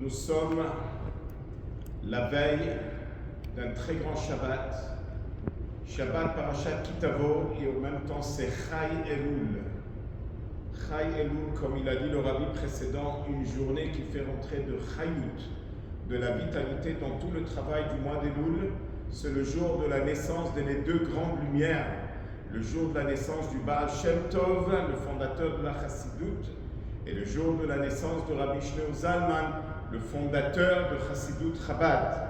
Nous sommes la veille d'un très grand Shabbat, Shabbat Parashat Kitavo, et en même temps c'est Chai Elul. Chai Elul, comme il a dit le rabbi précédent, une journée qui fait rentrer de Chayut, de la vitalité dans tout le travail du mois d'Elul. C'est le jour de la naissance des deux grandes lumières, le jour de la naissance du Baal Shem Tov, le fondateur de la Chassidut, et le jour de la naissance de Rabbi Shneur Zalman, le fondateur de Chassidut Chabad.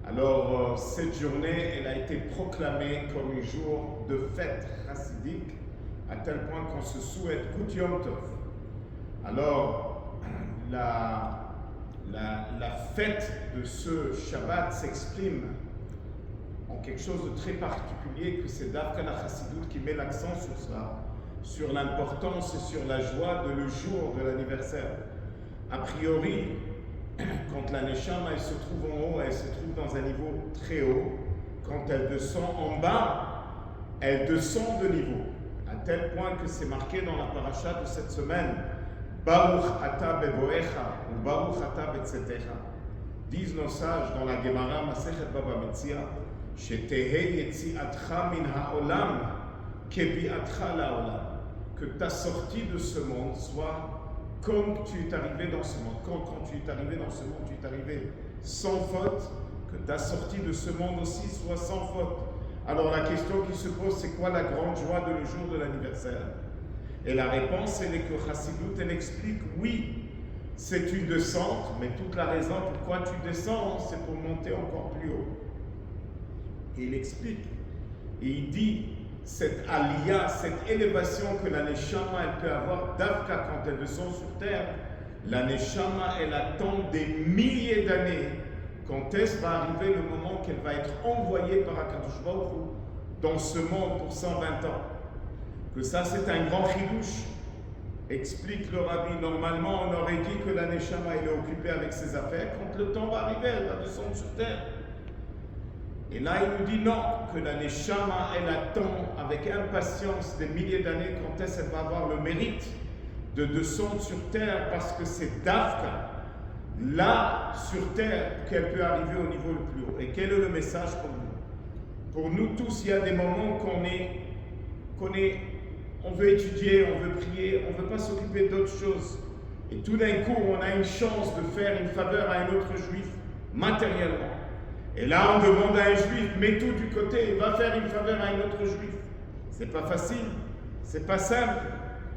Alors, cette journée, elle a été proclamée comme un jour de fête chassidique, à tel point qu'on se souhaite Gut Yom Tov. Alors, la fête de ce Shabbat s'exprime en quelque chose de très particulier, que c'est Davka la Chassidut qui met l'accent sur cela, sur l'importance et sur la joie de le jour de l'anniversaire. A priori, quand la Neshama elle se trouve en haut, elle se trouve dans un niveau très haut. Quand elle descend en bas, elle descend de niveau. À tel point que c'est marqué dans la paracha de cette semaine, Baruch ata beboecha ou Baruch ata betzetecha. Disent nos sages dans la Gemara Masechet Baba Metzia, Shetehe yetziatcha min haolam kebiatcha laolam. Que ta sortie de ce monde soit comme tu es arrivé dans ce monde. Quand tu es arrivé dans ce monde, tu es arrivé sans faute, que ta sortie de ce monde aussi soit sans faute. Alors la question qui se pose, c'est quoi la grande joie de le jour de l'anniversaire? Et la réponse, elle est que Chassidut, elle explique, oui, c'est une descente, mais toute la raison pourquoi tu descends, c'est pour monter encore plus haut. Et il explique, et il dit, cette aliyah, cette élévation que la Neshama elle peut avoir d'Avka quand elle descend sur terre, la Neshama elle attend des milliers d'années. Quand est-ce va arriver le moment qu'elle va être envoyée par HaKadosh Baruch Hu dans ce monde pour 120 ans? Que ça c'est un grand chidouche. Explique le rabbi, normalement on aurait dit que la Neshama elle est occupée avec ses affaires. Quand le temps va arriver, elle va descendre sur terre. Et là, il nous dit non, que la Neshama, elle attend avec impatience des milliers d'années quand est-ce qu'elle va avoir le mérite de descendre sur terre, parce que c'est Davka, là, sur terre, qu'elle peut arriver au niveau le plus haut. Et quel est le message pour nous? Pour nous tous, il y a des moments on veut étudier, on veut prier, on ne veut pas s'occuper d'autre chose. Et tout d'un coup, on a une chance de faire une faveur à un autre juif, matériellement. Et là, on demande à un juif, mets tout du côté, va faire une faveur à un autre juif. C'est pas facile, c'est pas simple.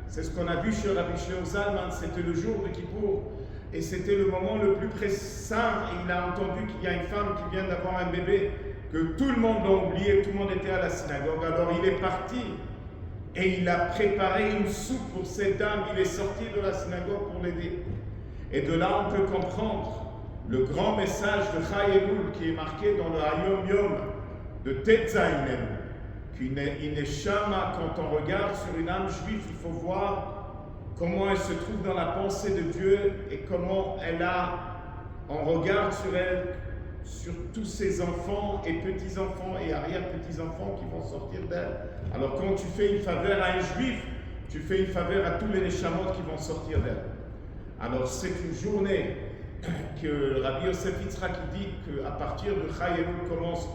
C'est ce qu'on a vu chez Rabbi Shneur Zalman, c'était le jour de Kippour. Et c'était le moment le plus pressant. Et il a entendu qu'il y a une femme qui vient d'avoir un bébé, que tout le monde l'a oublié, tout le monde était à la synagogue. Alors il est parti et il a préparé une soupe pour cette dame. Il est sorti de la synagogue pour l'aider. Et de là, on peut comprendre le grand message de Chai Elul qui est marqué dans le Hayom Yom de Tetzaïnen, qu'une Neshama, quand on regarde sur une âme juive, il faut voir comment elle se trouve dans la pensée de Dieu et comment elle a, on regarde sur elle, sur tous ses enfants et petits-enfants et arrière-petits-enfants qui vont sortir d'elle. Alors quand tu fais une faveur à un juif, tu fais une faveur à tous les Neshamot qui vont sortir d'elle. Alors c'est une journée que le Rabbi Yosef Yitzhak dit qu'à partir de Chai Elul commence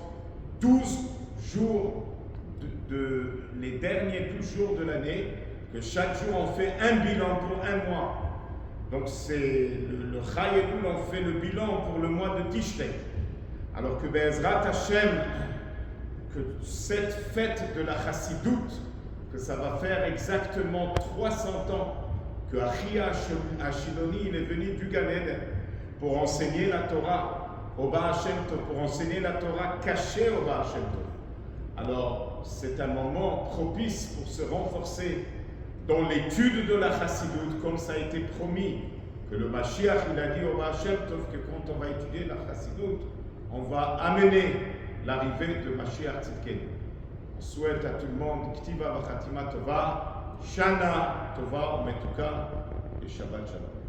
12 jours, les derniers 12 jours de l'année, que chaque jour on fait un bilan pour un mois. Donc c'est le Chai Elul, on fait le bilan pour le mois de Tishrei. Alors que Be'ezrat Hashem, que cette fête de la Chassidut, que ça va faire exactement 300 ans que Achia Ashiloni il est venu du Gan Eden pour enseigner la Torah au Baal Shem Tov, pour enseigner la Torah cachée au Baal Shem Tov. Alors, c'est un moment propice pour se renforcer dans l'étude de la Chassidut, comme ça a été promis, que le Mashiach, il a dit au Baal Shem Tov que quand on va étudier la Chassidut, on va amener l'arrivée de Mashiach Tzidkenu. On souhaite à tout le monde Ktiva Vachatima Tova, Shana Tova, Umetuka et Shabbat Shalom.